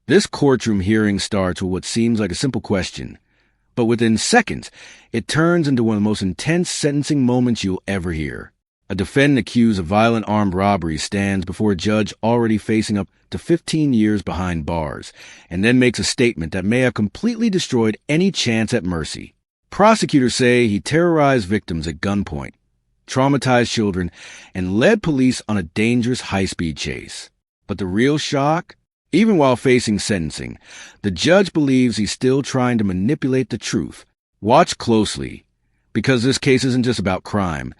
This courtroom hearing starts with what seems like a simple question, but within seconds, it turns into one of the most intense sentencing moments you'll ever hear. A defendant accused of violent armed robbery stands before a judge already facing up to 15 years behind bars, and then makes a statement that may have completely destroyed any chance at mercy. Prosecutors say he terrorized victims at gunpoint, traumatized children, and led police on a dangerous high-speed chase. But the real shock? Even while facing sentencing, the judge believes he's still trying to manipulate the truth. Watch closely, because this case isn't just about crime.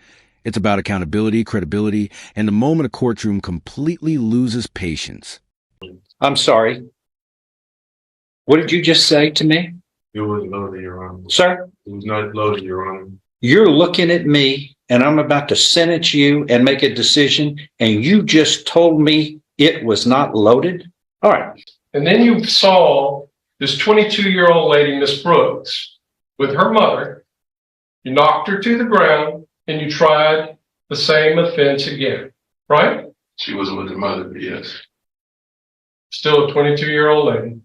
It's about accountability, credibility, and the moment a courtroom completely loses patience. I'm sorry. What did you just say to me? It was loaded, Your Honor. Sir? It was not loaded, Your Honor. You're looking at me, and I'm about to sentence you and make a decision, and you just told me it was not loaded? All right. And then you saw this 22-year-old lady, Miss Brooks, with her mother. You knocked her to the ground, and you tried the same offense again, right? She wasn't with her mother, but yes. Still a 22-year-old lady.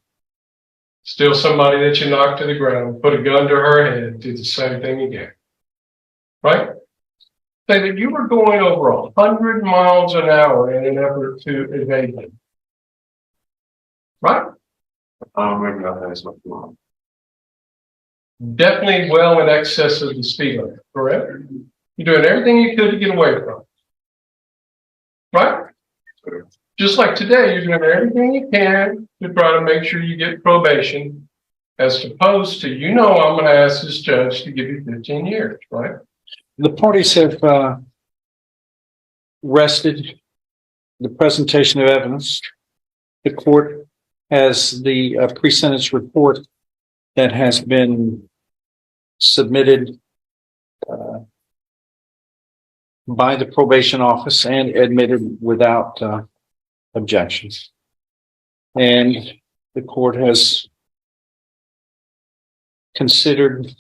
Still somebody that you knocked to the ground, put a gun to her head, did the same thing again. Right? Say that you were going over 100 miles an hour in an effort to evade them. Right? I don't remember how fast my mom. Definitely well in excess of the speed limit, correct? You're doing everything you could to get away from it. Right? Just like today, you're doing everything you can to try to make sure you get probation, as opposed to, I'm going to ask this judge to give you 15 years, right? The parties have rested the presentation of evidence. The court has the pre-sentence report that has been submitted by the probation office and admitted without objections. And the court has considered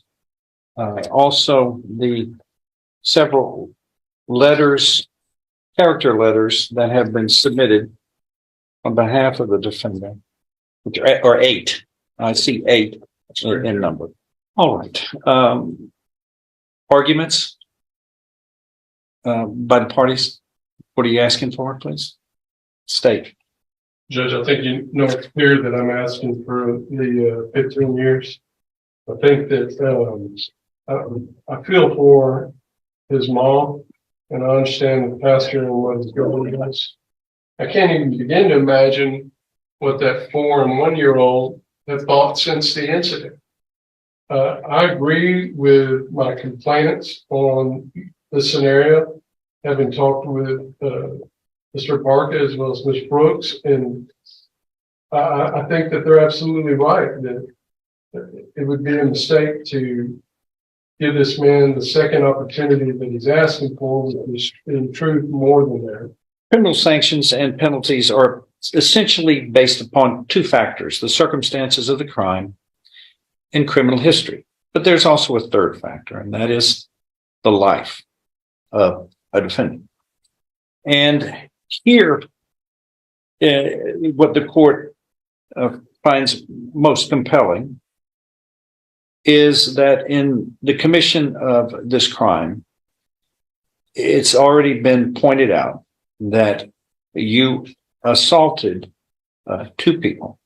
also the several letters, character letters that have been submitted on behalf of the defendant, which are 8. I see 8 in number. All right. Arguments by the parties. What are you asking for, please? State. Judge, I think it's clear that I'm asking for the 15 years. I think that I feel for his mom, and I understand the pastor and what his goal is. I can't even begin to imagine what that 4- and 1-year-old have thought since the incident. I agree with my complainants on the scenario, having talked with Mr. Parker as well as Ms. Brooks, and I think that they're absolutely right that it would be a mistake to give this man the second opportunity that he's asking for, which is in truth more than that. Criminal sanctions and penalties are essentially based upon 2 factors: the circumstances of the crime and criminal history. But there's also a third factor, and that is the life of a defendant. And here, what the court finds most compelling is that in the commission of this crime, it's already been pointed out that you assaulted 2 people,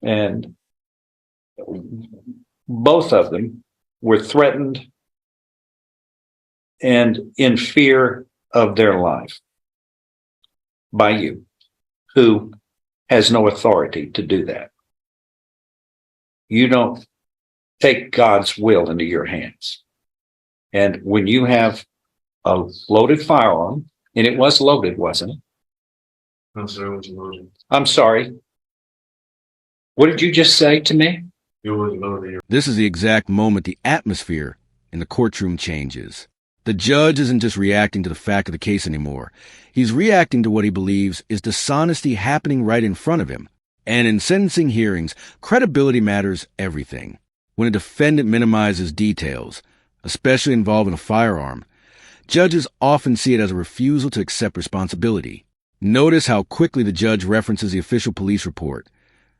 and both of them were threatened and in fear of their life by you, who has no authority to do that. You don't take God's will into your hands. And when you have a loaded firearm, and it was loaded, wasn't it? No, sir, it was loaded. I'm sorry. What did you just say to me? It was loaded. This is the exact moment the atmosphere in the courtroom changes. The judge isn't just reacting to the fact of the case anymore. He's reacting to what he believes is dishonesty happening right in front of him. And in sentencing hearings, credibility matters everything. When a defendant minimizes details, especially involving a firearm, judges often see it as a refusal to accept responsibility. Notice how quickly the judge references the official police report,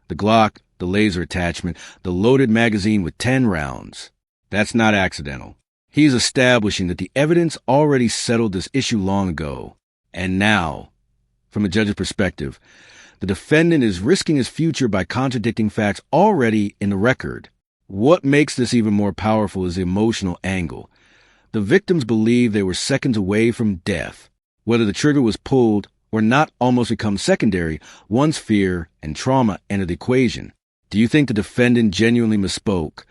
The Glock, the laser attachment, the loaded magazine with 10 rounds. That's not accidental. He's establishing that the evidence already settled this issue long ago. And now, from a judge's perspective, the defendant is risking his future by contradicting facts already in the record. What makes this even more powerful is the emotional angle. The victims believe they were seconds away from death. Whether the trigger was pulled or not almost becomes secondary once fear and trauma enter the equation. Do you think the defendant genuinely misspoke,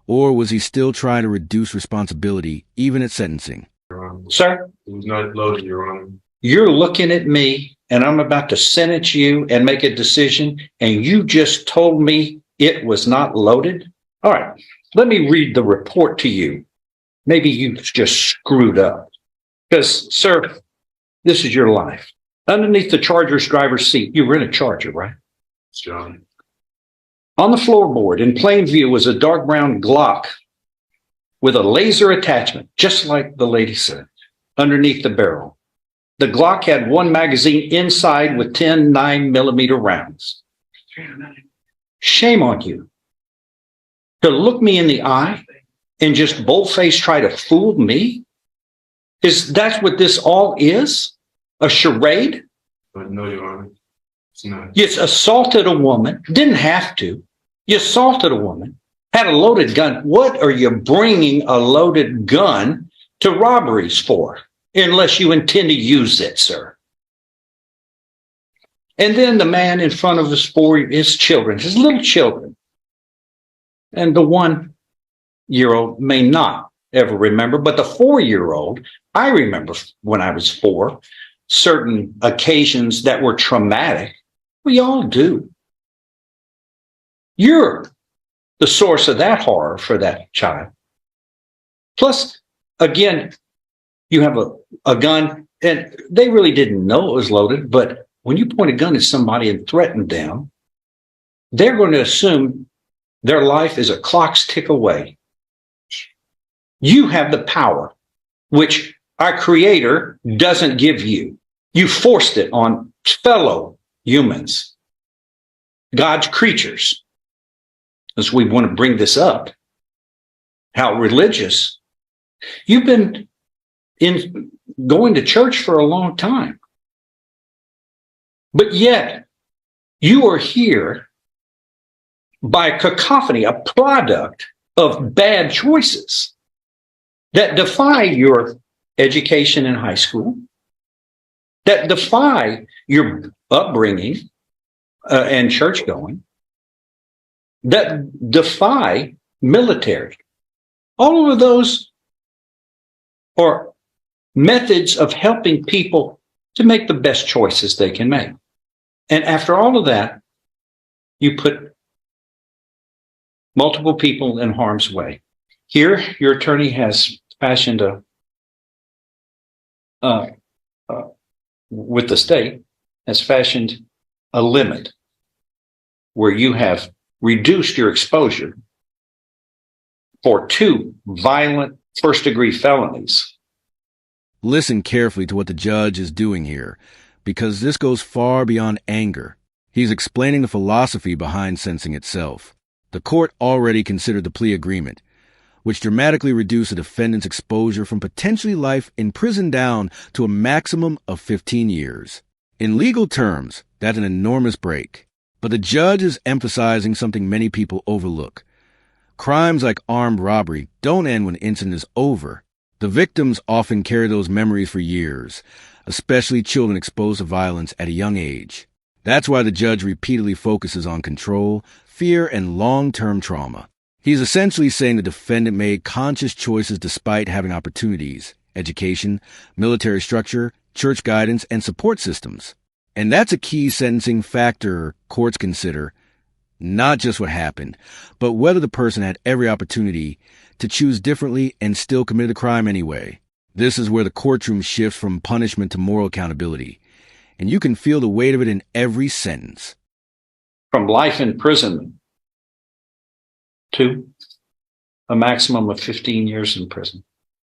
or was he still trying to reduce responsibility even at sentencing? Your Honor. Sir, It was not loaded, Your Honor. you're looking at me and I'm about to sentence you and make a decision, and you just told me it was not loaded? All right, let me read the report to you. Maybe you just screwed up. Because, sir, this is your life. Underneath the Charger's driver's seat, you were in a Charger, right? It's Your Honor. On the floorboard in plain view was a dark brown Glock with a laser attachment, just like the lady said, underneath the barrel. The Glock had one magazine inside with 10 9mm rounds. Shame on you to look me in the eye and just bold-faced try to fool me? Is that what this all is? A charade? But no, Your Honor. It's not. You assaulted a woman, didn't have to. You assaulted a woman, had a loaded gun. What are you bringing a loaded gun to robberies for? Unless you intend to use it, sir. And then the man in front of his children, his little children. And the 1-year-old may not ever remember, but the 4-year-old, I remember when I was 4, certain occasions that were traumatic. We all do. You're the source of that horror for that child. Plus, again, you have a gun, and they really didn't know it was loaded, but when you point a gun at somebody and threaten them, they're going to assume their life is a clock's tick away. You have the power, which our Creator doesn't give you. You forced it on fellow humans, God's creatures. As we want to bring this up, how religious. You've been going to church for a long time, but yet you are here by a cacophony, a product of bad choices that defy your education in high school, that defy your upbringing and church going, that defy military. All of those are methods of helping people to make the best choices they can make. And after all of that, you put multiple people in harm's way. Here, your attorney has fashioned with the state, has fashioned a limit where you have reduced your exposure for 2 violent first-degree felonies. Listen carefully to what the judge is doing here, because this goes far beyond anger. He's explaining the philosophy behind sentencing itself. The court already considered the plea agreement, which dramatically reduced the defendant's exposure from potentially life in prison down to a maximum of 15 years. In legal terms, that's an enormous break. But the judge is emphasizing something many people overlook. Crimes like armed robbery don't end when the incident is over. The victims often carry those memories for years, especially children exposed to violence at a young age. That's why the judge repeatedly focuses on control, fear, and long-term trauma. He's essentially saying the defendant made conscious choices despite having opportunities, education, military structure, church guidance, and support systems. And that's a key sentencing factor courts consider, not just what happened, but whether the person had every opportunity to choose differently and still commit the crime anyway. This is where the courtroom shifts from punishment to moral accountability, and you can feel the weight of it in every sentence. From life imprisonment to a maximum of 15 years in prison,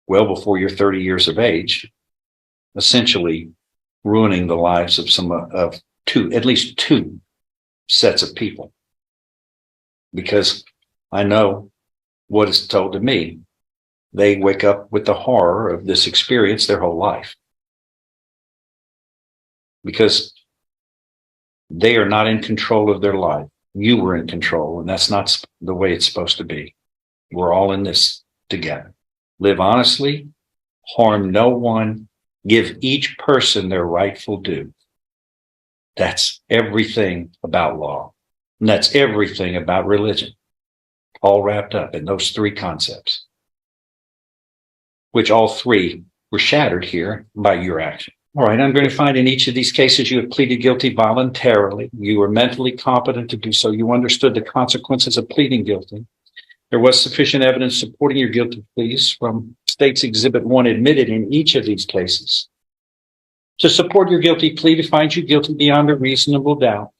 well before you're 30 years of age, essentially ruining the lives of at least two sets of people. because I know what is told to me. They wake up with the horror of this experience their whole life because they are not in control of their life. You were in control, and that's not the way it's supposed to be. We're all in this together. Live honestly, harm no one, give each person their rightful due. That's everything about law. And that's everything about religion, all wrapped up in those three concepts, which all three were shattered here by your action. All right, I'm going to find in each of these cases you have pleaded guilty voluntarily. You were mentally competent to do so. You understood the consequences of pleading guilty. There was sufficient evidence supporting your guilty pleas from State's Exhibit 1 admitted in each of these cases. To support your guilty plea, to find you guilty beyond a reasonable doubt,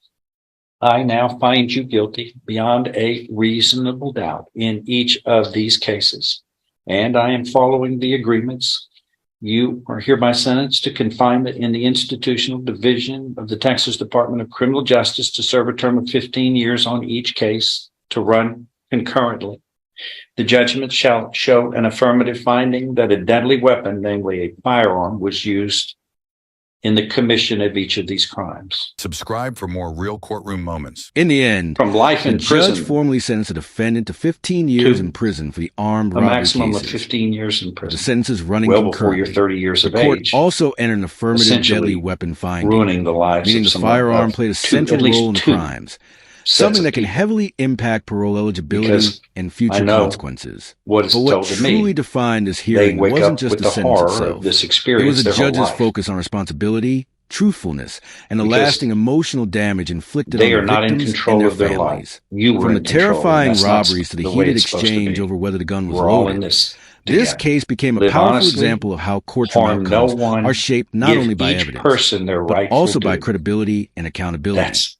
I now find you guilty beyond a reasonable doubt in each of these cases. And I am following the agreements. You are hereby sentenced to confinement in the institutional division of the Texas Department of Criminal Justice to serve a term of 15 years on each case to run concurrently. The judgment shall show an affirmative finding that a deadly weapon, namely a firearm, was used in the commission of each of these crimes. Subscribe for more real courtroom moments. In the end, From life the in judge prison formally sentenced the defendant to 15 years to in prison for the armed a robbery maximum cases. of 15 years in The prison, sentences running well before concurrently. you're 30 years The of court age, also entered an affirmative essentially deadly weapon finding, ruining the lives meaning of the some firearm of played a at central least role in the two crimes, sets something of that can people. heavily impact parole eligibility Because and I future know consequences. what is But what told to truly me, defined this they hearing wake wasn't up just with the the sentence horror itself. of this It experience was the their whole judge's life. focus on responsibility, truthfulness, and the Because lasting emotional damage inflicted they on are the not in victims control and of their their families. life. You were From the in control, and terrifying that's not robberies to the the way heated it's supposed to exchange be. over whether the gun was We're all in loaded, this this together. case became a Live powerful honestly, example of how courtroom harm no outcomes one, are shaped not give only by each evidence, person their but rightful also by due. credibility and accountability. That's